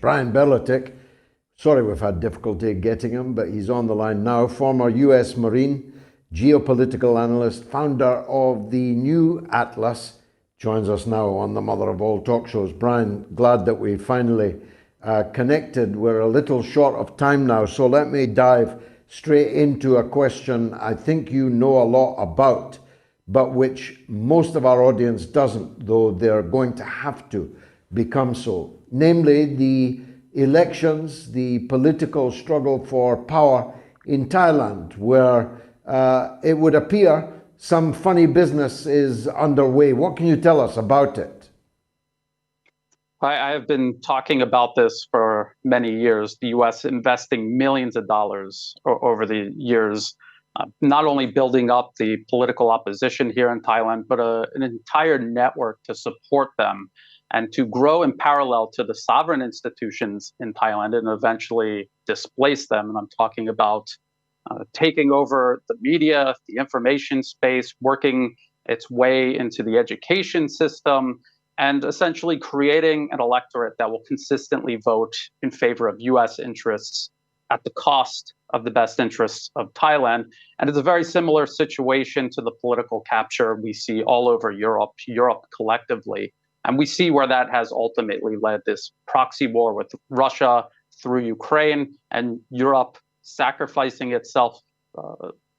Brian Berletic. Sorry we've had difficulty getting him, but he's on the line now. Former US Marine, geopolitical analyst, founder of the New Atlas, joins us now on the mother of all talk shows. Brian, glad that we finally connected. We're a little short of time now, so let me dive straight into a question I think you know a lot about, but which most of our audience doesn't, though they're going to have to become so. Namely, the elections, the political struggle for power in Thailand, where it would appear some funny business is underway. What can you tell us about it? I have been talking about this for many years, the US investing millions of dollars over the years, not only building up the political opposition here in Thailand, but an entire network to support them and to grow in parallel to the sovereign institutions in Thailand and eventually displace them. And I'm talking about taking over the media, the information space, working its way into the education system, and essentially creating an electorate that will consistently vote in favor of US interests at the cost of the best interests of Thailand. And it's a very similar situation to the political capture we see all over Europe collectively. And we see where that has ultimately led, this proxy war with Russia through Ukraine, and Europe sacrificing itself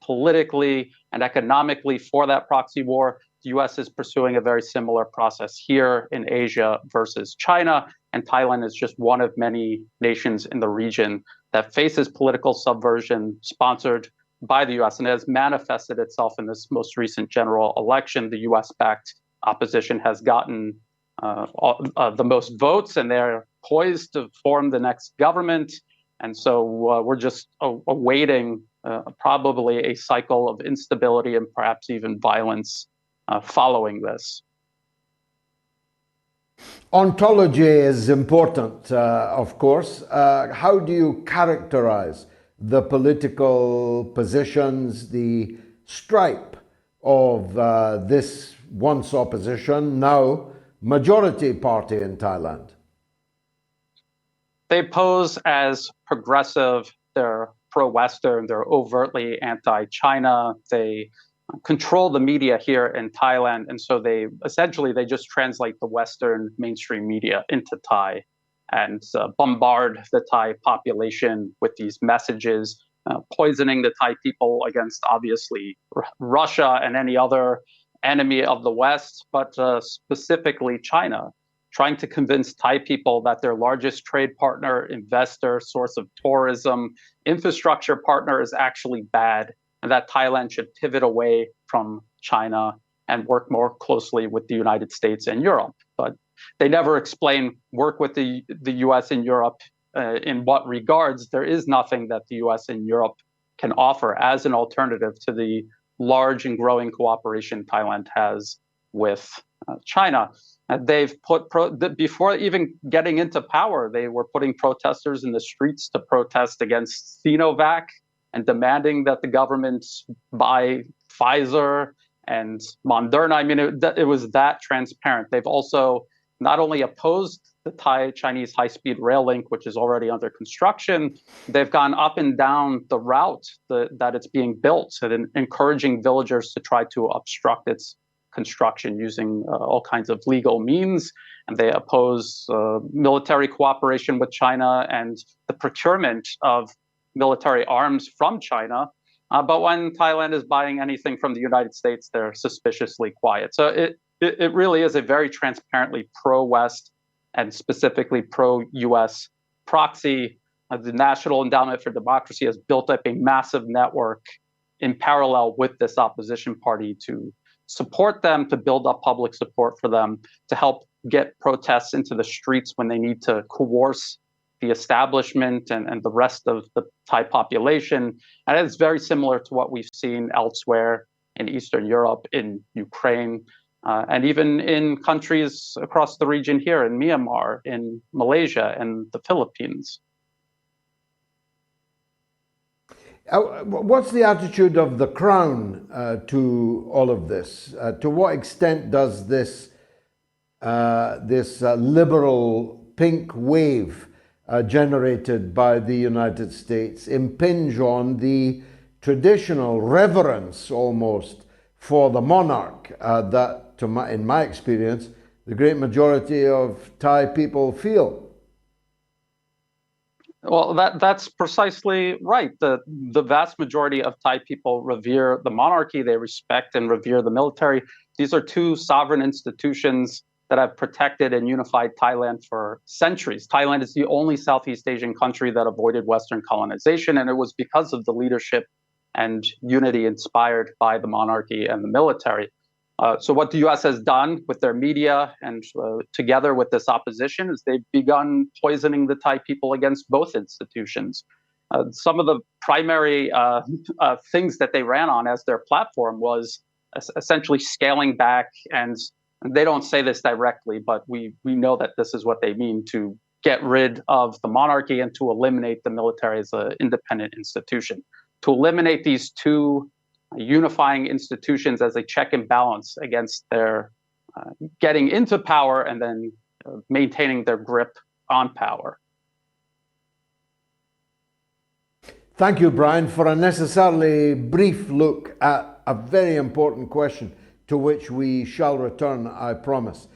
politically and economically for that proxy war. The US is pursuing a very similar process here in Asia versus China, and Thailand is just one of many nations in the region that faces political subversion sponsored by the US, and has manifested itself in this most recent general election. The US-backed opposition has gotten the most votes, and they're poised to form the next government. And so we're just awaiting probably a cycle of instability and perhaps even violence following this. Ontology is important, of course. How do you characterize the political positions, the stripe of this once opposition, now majority party in Thailand? They pose as progressive, they're pro-Western, they're overtly anti-China, they control the media here in Thailand, and so they just translate the Western mainstream media into Thai and bombard the Thai population with these messages, poisoning the Thai people against obviously Russia and any other enemy of the West, but specifically China, trying to convince Thai people that their largest trade partner, investor, source of tourism, infrastructure partner is actually bad, and that Thailand should pivot away from China and work more closely with the United States and Europe. But they never explain work with the US and Europe in what regards. There is nothing that the US and Europe can offer as an alternative to the large and growing cooperation Thailand has with China. They've put, before even getting into power, they were putting protesters in the streets to protest against Sinovac and demanding that the government buy Pfizer and Moderna. I mean, it was that transparent. They've also not only opposed the Thai-Chinese high-speed rail link, which is already under construction, they've gone up and down the route that it's being built, and encouraging villagers to try to obstruct its construction using all kinds of legal means. And they oppose military cooperation with China and the procurement of military arms from China. But when Thailand is buying anything from the United States, they're suspiciously quiet. So it really is a very transparently pro-West and specifically pro-US proxy. The National Endowment for Democracy has built up a massive network in parallel with this opposition party to support them, to build up public support for them, to help get protests into the streets when they need to coerce the establishment and the rest of the Thai population. And it's very similar to what we've seen elsewhere in Eastern Europe, in Ukraine, and even in countries across the region here, in Myanmar, in Malaysia, and the Philippines. What's the attitude of the Crown to all of this? To what extent does this liberal pink wave generated by the United States impinge on the traditional reverence almost for the monarch that, in my experience, the great majority of Thai people feel? Well, that's precisely right. The vast majority of Thai people revere the monarchy. They respect and revere the military. These are two sovereign institutions that have protected and unified Thailand for centuries. Thailand is the only Southeast Asian country that avoided Western colonization, and it was because of the leadership and unity inspired by the monarchy and the military. So what the U.S. has done with their media and together with this opposition is they've begun poisoning the Thai people against both institutions. Some of the primary things that they ran on as their platform was essentially scaling back, and they don't say this directly, but we know that this is what they mean, to get rid of the monarchy and to eliminate the military as an independent institution. To eliminate these two unifying institutions as a check and balance against their getting into power and then maintaining their grip on power. Thank you, Brian, for a necessarily brief look at a very important question to which we shall return, I promise.